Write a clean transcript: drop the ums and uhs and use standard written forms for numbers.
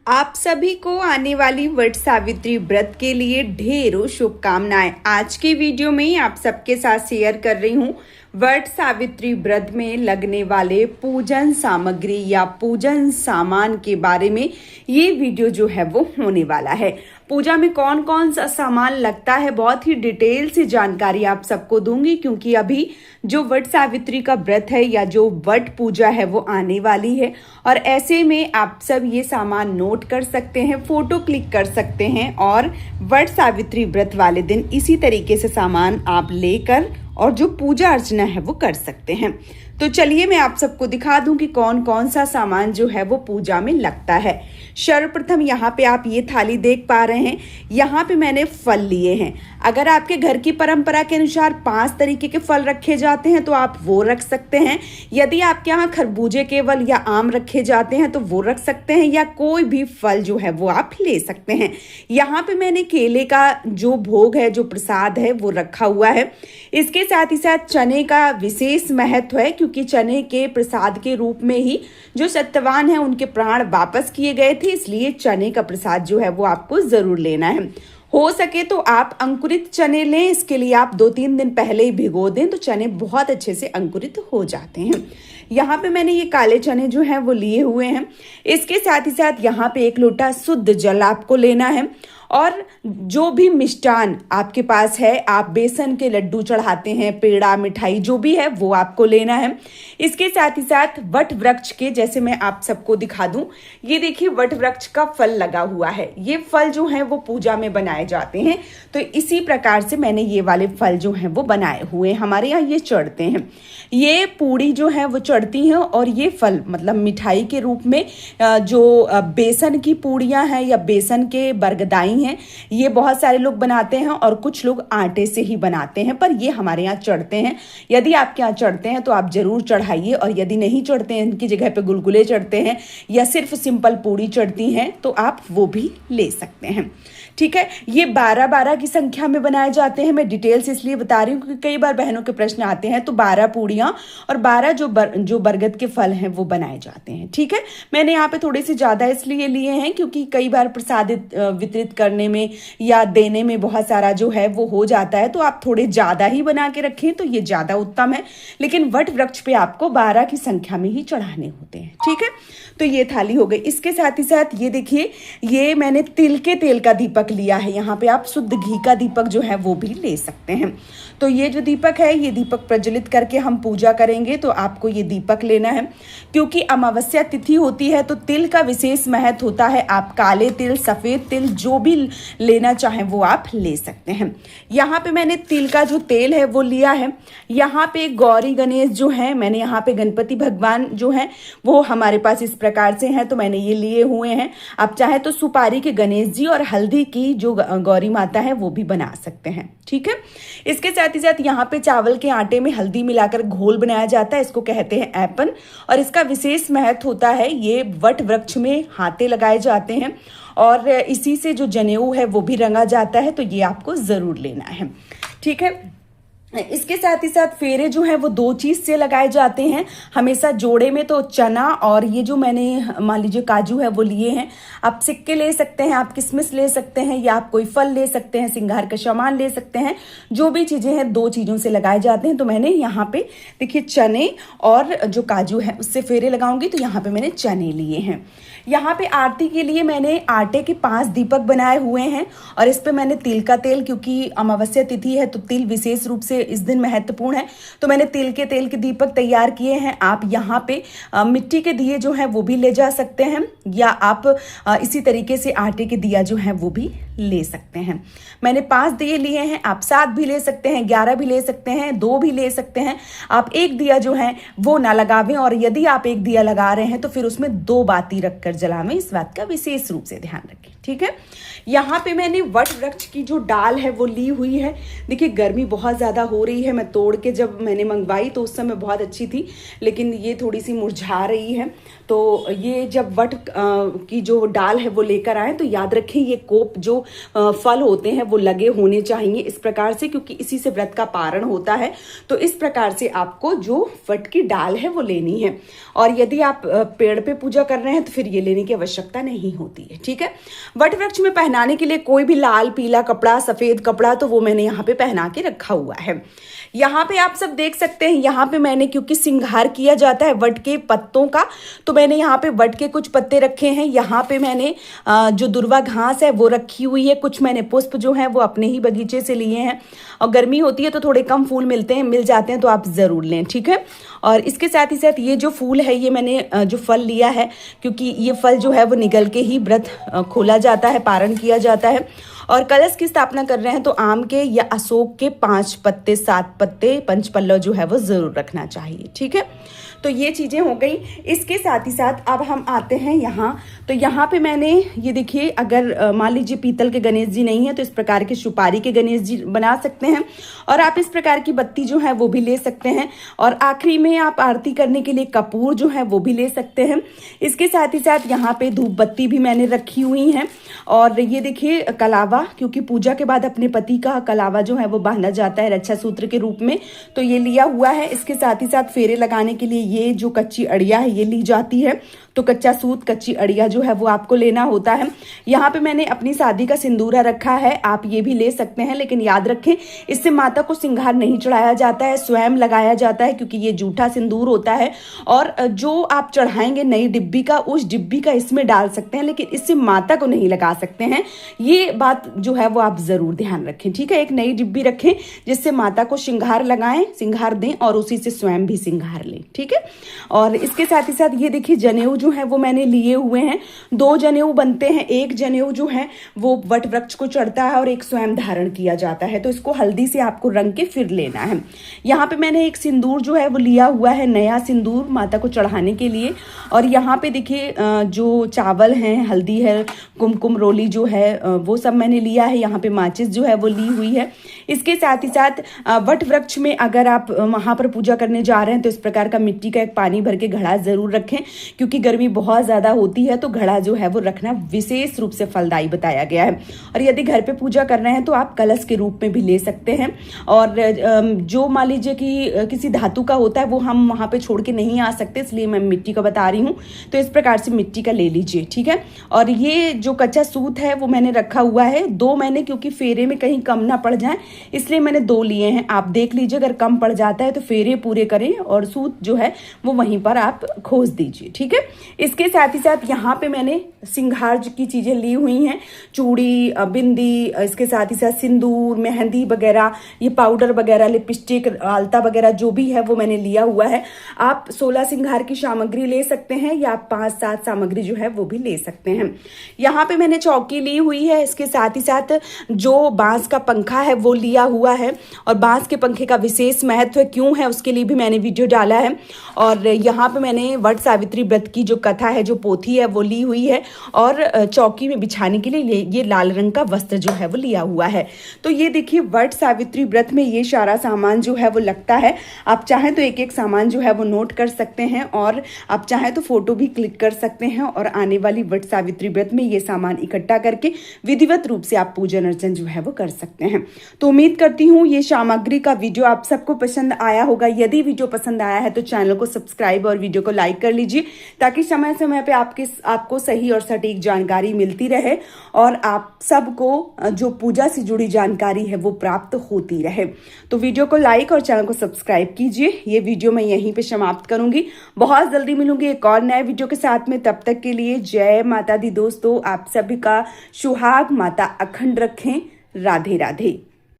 आप सभी को आने वाली वट सावित्री व्रत के लिए ढेरों शुभकामनाएं। आज के वीडियो में आप सबके साथ शेयर कर रही हूँ वट सावित्री व्रत में लगने वाले पूजन सामग्री या पूजन सामान के बारे में। ये वीडियो जो है वो होने वाला है। पूजा में कौन कौन सा सामान लगता है, बहुत ही डिटेल से जानकारी आप सबको दूंगी, क्योंकि अभी जो वट सावित्री का व्रत है या जो वट पूजा है वो आने वाली है। और ऐसे में आप सब ये सामान नोट कर सकते हैं, फोटो क्लिक कर सकते हैं और वट सावित्री व्रत वाले दिन इसी तरीके से सामान आप लेकर और जो पूजा अर्चना है वो कर सकते हैं। तो चलिए मैं आप सबको दिखा दूं कि कौन कौन सा सामान जो है वो पूजा में लगता है। सर्वप्रथम यहाँ पे आप ये थाली देख पा रहे हैं, यहाँ पे मैंने फल लिए हैं। अगर आपके घर की परंपरा के अनुसार 5 तरीके के फल रखे जाते हैं तो आप वो रख सकते हैं। यदि आपके यहाँ खरबूजे केवल या आम रखे जाते हैं तो वो रख सकते हैं, या कोई भी फल जो है वो आप ले सकते हैं। यहाँ पे मैंने केले का जो भोग है, जो प्रसाद है वो रखा हुआ है। इसके साथ ही साथ चने का विशेष महत्व है, क्योंकि चने के प्रसाद के रूप में ही जो सत्यवान है उनके प्राण वापस किए गए थे, इसलिए चने का प्रसाद जो है वो आपको जरूर लेना है। हो सके तो आप अंकुरित चने लें, इसके लिए आप 2-3 दिन पहले ही भिगो दें तो चने बहुत अच्छे से अंकुरित हो जाते हैं। यहाँ पे मैंने ये काले चने जो हैं वो लिए हुए हैं। इसके साथ ही साथ यहाँ पे 1 लोटा शुद्ध जल आपको लेना है। और जो भी मिष्टान आपके पास है, आप बेसन के लड्डू चढ़ाते हैं, पेड़ा, मिठाई जो भी है वो आपको लेना है। इसके साथ ही साथ वट वृक्ष के, जैसे मैं आप सबको दिखा दूं, ये देखिए वट वृक्ष का फल लगा हुआ है। ये फल जो है वो पूजा में बनाए जाते हैं, तो इसी प्रकार से मैंने ये वाले फल जो हैं वो बनाए हुए हैं। हमारे यहाँ ये चढ़ते हैं, ये पूड़ी जो है वो चढ़ती हैं। और ये फल मतलब मिठाई के रूप में जो बेसन की पूड़ियाँ हैं या बेसन के बरगदाई हैं, ये बहुत सारे लोग बनाते हैं और कुछ लोग आटे से ही बनाते हैं, पर ये हमारे यहाँ चढ़ते हैं। यदि आपके यहाँ चढ़ते हैं तो आप जरूर चढ़ाइए, और यदि नहीं चढ़ते हैं, इनकी जगह पे गुलगुले चढ़ते हैं या सिर्फ सिंपल पूड़ी चढ़ती हैं तो आप वो भी ले सकते हैं। ठीक है, ये 12-12 की संख्या में बनाए जाते हैं। मैं डिटेल्स इसलिए बता रही हूँ क्योंकि कई बार बहनों के प्रश्न आते हैं। तो 12 पूड़ियाँ और 12 जो बरगद के फल हैं वो बनाए जाते हैं। ठीक है, मैंने यहाँ पे थोड़े से ज़्यादा इसलिए लिए हैं क्योंकि कई बार प्रसाद वितरित करने में या देने में बहुत सारा जो है वो हो जाता है, तो आप थोड़े ज़्यादा ही बना के रखें तो ये ज़्यादा उत्तम है। लेकिन वट वृक्ष पे आपको 12 की संख्या में ही चढ़ाने होते हैं। ठीक है, तो ये थाली हो गई। इसके साथ ही साथ ये देखिए, ये मैंने तिल के तेल का दीपक लिया है। यहाँ पे आप शुद्ध घी का दीपक जो है वो भी ले सकते हैं। तो ये जो दीपक है, ये दीपक प्रज्वलित करके हम पूजा करेंगे, तो आपको ये दीपक लेना है। क्योंकि अमावस्या तिथि होती है तो तिल का विशेष महत्व होता है। आप काले तिल, सफेद तिल जो भी लेना चाहें वो आप ले सकते हैं। यहाँ पे मैंने तिल का जो तेल है वो लिया है। यहाँ पे गौरी गणेश जो है, मैंने यहाँ पे गणपति भगवान जो है वो हमारे पास इस प्रकार से हैं, तो मैंने ये लिए हुए हैं। आप चाहे तो सुपारी के गणेश जी और हल्दी की जो गौरी माता है वो भी बना सकते हैं। ठीक है, इसके साथ ही साथ यहाँ पे चावल के आटे में हल्दी मिलाकर घोल बनाया जाता है, इसको कहते हैं ऐपन। और इसका विशेष महत्व होता है, ये वट वृक्ष में हाथे लगाए जाते हैं और इसी से जो जनेऊ है वो भी रंगा जाता है, तो ये आपको जरूर लेना है। ठीक है, इसके साथ ही साथ फेरे जो है वो 2 चीज से लगाए जाते हैं हमेशा जोड़े में, तो चना और ये जो मैंने मान लीजिए काजू है वो लिए हैं। आप सिक्के ले सकते हैं, आप किशमिश ले सकते हैं, या आप कोई फल ले सकते हैं, सिंगार का सामान ले सकते हैं। जो भी चीजें हैं 2 चीजों से लगाए जाते हैं। तो मैंने यहाँ पे देखिए चने और जो काजू है उससे फेरे लगाऊंगी, तो यहाँ पे मैंने चने लिए हैं। यहाँ पे आरती के लिए मैंने आटे के 5 दीपक बनाए हुए हैं और इस पे मैंने तिल का तेल, क्योंकि अमावस्या तिथि है तो तिल विशेष रूप से इस दिन महत्वपूर्ण है, तो मैंने तिल के तेल के दीपक तैयार किए हैं। आप यहाँ पे मिट्टी के दिए जो हैं वो भी ले जा सकते हैं, या आप इसी तरीके से आटे के दिया जो है वो भी ले सकते हैं। मैंने 5 दिए लिए हैं, आप 7 भी ले सकते हैं, 11 भी ले सकते हैं, 2 भी ले सकते हैं। आप एक दिया जो है वो ना लगावें, और यदि आप एक दिया लगा रहे हैं तो फिर उसमें 2 बाती रखकर जलावें। इस बात का विशेष रूप से ध्यान रखें। ठीक है। यहाँ पे मैंने वट वृक्ष की जो डाल है वो ली हुई है। देखिए गर्मी बहुत ज़्यादा हो रही है, मैं तोड़ के जब मैंने मंगवाई तो उस समय बहुत अच्छी थी, लेकिन ये थोड़ी सी मुरझा रही है। तो ये जब वट की जो डाल है वो लेकर आए तो याद रखें ये कोप जो फल होते हैं वो लगे होने चाहिए इस प्रकार से, क्योंकि इसी से व्रत का पारण होता है। तो इस प्रकार से आपको जो वट की डाल है वो लेनी है, और यदि आप पेड़ पे पूजा कर रहे हैं तो फिर ये लेने की आवश्यकता नहीं होती है, ठीक है। वट वृक्ष में पहनाने के लिए कोई भी लाल पीला कपड़ा, सफेद कपड़ा, तो वो मैंने यहाँ पे पहना के रखा हुआ है। यहाँ पे आप सब देख सकते हैं, यहाँ पे मैंने क्योंकि श्रृंगार किया जाता है वट के पत्तों का, तो मैंने यहाँ पे वट के कुछ पत्ते रखे हैं। यहाँ पे मैंने जो दुर्वा घास है वो रखी हुई है। कुछ मैंने पुष्प जो है वो अपने ही बगीचे से लिए हैं, और गर्मी होती है तो थोड़े कम फूल मिल जाते हैं, तो आप ज़रूर लें, ठीक है। और इसके साथ ही साथ ये जो फूल है ये मैंने जो फल लिया है, क्योंकि ये फल जो है वो निगल के ही व्रत खोला जाता है, पारण किया जाता है। और कलश की स्थापना कर रहे हैं तो आम के या अशोक के 5 पत्ते 7 पत्ते पंचपल्लव जो है वो जरूर रखना चाहिए, ठीक है। तो ये चीज़ें हो गई। इसके साथ ही साथ अब हम आते हैं यहाँ, तो यहाँ पे मैंने ये देखिए, अगर मान लीजिए पीतल के गणेश जी नहीं है तो इस प्रकार के सुपारी के गणेश जी बना सकते हैं, और आप इस प्रकार की बत्ती जो है वो भी ले सकते हैं। और आखिरी में आप आरती करने के लिए कपूर जो है वो भी ले सकते हैं। इसके साथ ही साथ यहाँ पे धूप बत्ती भी मैंने रखी हुई है। और ये देखिए कलावा, क्योंकि पूजा के बाद अपने पति का कलावा जो है वो बांधा जाता है रक्षा सूत्र के रूप में, तो ये लिया हुआ है। इसके साथ ही साथ फेरे लगाने के लिए ये जो कच्ची अड़िया है ये ली जाती है, तो कच्चा सूत कच्ची अड़िया जो है वो आपको लेना होता है। यहाँ पे मैंने अपनी शादी का सिंदूरा रखा है, आप ये भी ले सकते हैं, लेकिन याद रखें इससे माता को सिंगार नहीं चढ़ाया जाता है, स्वयं लगाया जाता है, क्योंकि ये जूठा सिंदूर होता है। और जो आप चढ़ाएंगे नई डिब्बी का, उस डिब्बी का इसमें डाल सकते हैं, लेकिन इससे माता को नहीं लगा सकते हैं। ये बात जो है वो आप जरूर ध्यान रखें, ठीक है। एक नई डिब्बी रखें जिससे माता को श्रृंगार लगाएं, श्रृंगार दें, और उसी से स्वयं भी श्रृंगार लें, ठीक है। और इसके साथ ही साथ ये देखिए जनेऊ जो है वो मैंने लिए हुए हैं। 2 जनेऊ बनते हैं, एक जनेऊ जो है वो वट वृक्ष को चढ़ता है और एक स्वयं धारण किया जाता है, तो इसको हल्दी से आपको रंग के फिर लेना है। यहाँ पे मैंने एक सिंदूर जो है वो लिया हुआ है, नया सिंदूर माता को चढ़ाने के लिए। और यहाँ पे देखिए जो चावल हैं, हल्दी है, कुमकुम रोली जो है वो सब मैंने लिया है। यहाँ पे माचिस जो है वो ली हुई है। इसके साथ ही साथ वट वृक्ष में अगर आप वहां पर पूजा करने जा रहे हैं तो इस प्रकार का मिट्टी का एक पानी भर के घड़ा जरूर रखें, क्योंकि गर्मी बहुत ज्यादा होती है, तो घड़ा जो है वो रखना विशेष रूप से फलदायी बताया गया है। और यदि घर पे पूजा कर रहे हैं तो आप कलश के रूप में भी ले सकते हैं। और जो मान लीजिए कि किसी धातु का होता है वो हम वहां पे छोड़ के नहीं आ सकते, इसलिए मैं मिट्टी का बता रही हूँ, तो इस प्रकार से मिट्टी का ले लीजिए, ठीक है। और ये जो कच्चा सूत है वो मैंने रखा हुआ है, 2 मैंने, क्योंकि फेरे में कहीं कम ना पड़ जाए इसलिए मैंने 2 लिए हैं। आप देख लीजिए अगर कम पड़ जाता है तो फेरे पूरे करें और सूत जो है वो वहीं पर आप खोज दीजिए, ठीक है। इसके साथ ही साथ यहाँ पे मैंने श्रृंगार की चीजें ली हुई हैं, चूड़ी, बिंदी, इसके साथ ही साथ सिंदूर, मेहंदी वगैरह, ये पाउडर वगैरह, लिपस्टिक, आलता वगैरह जो भी है वो मैंने लिया हुआ है। आप 16 श्रृंगार की सामग्री ले सकते हैं, या आप 5-7 सामग्री जो है वो भी ले सकते हैं। यहाँ पे मैंने चौकी ली हुई है। इसके साथ ही साथ जो बांस का पंखा है वो लिया हुआ है, और बांस के पंखे का विशेष महत्व क्यों है उसके लिए भी मैंने वीडियो डाला है। और यहाँ पे मैंने वट सावित्री व्रत की जो कथा है, जो पोथी है वो ली हुई है, और चौकी में बिछाने के लिए ये लाल रंग का वस्त्र जो है वो लिया हुआ है। तो ये देखिए वट सावित्री व्रत में ये सारा सामान जो है वो लगता है। आप चाहें तो एक एक सामान जो है वो नोट कर सकते हैं, और आप चाहें तो फोटो भी क्लिक कर सकते हैं, और आने वाली वट सावित्री व्रत में ये सामान इकट्ठा करके विधिवत रूप से आप पूजन अर्चन जो है वो कर सकते हैं। तो उम्मीद करती हूँ ये सामग्री का वीडियो आप सबको पसंद आया होगा। यदि वीडियो पसंद आया है तो चैनल को सब्सक्राइब और वीडियो को लाइक कर लीजिए, ताकि समय समय पे आपको सही और सटीक जानकारी मिलती रहे, और आप सबको जो पूजा से जुड़ी जानकारी है वो प्राप्त होती रहे। तो वीडियो को लाइक और चैनल को सब्सक्राइब कीजिए। ये वीडियो मैं यहीं पे समाप्त करूंगी, बहुत जल्दी मिलूंगी एक और नए वीडियो के साथ में। तब तक के लिए जय माता दी दोस्तों, आप सभी का सुहाग माता अखंड रखें। राधे राधे।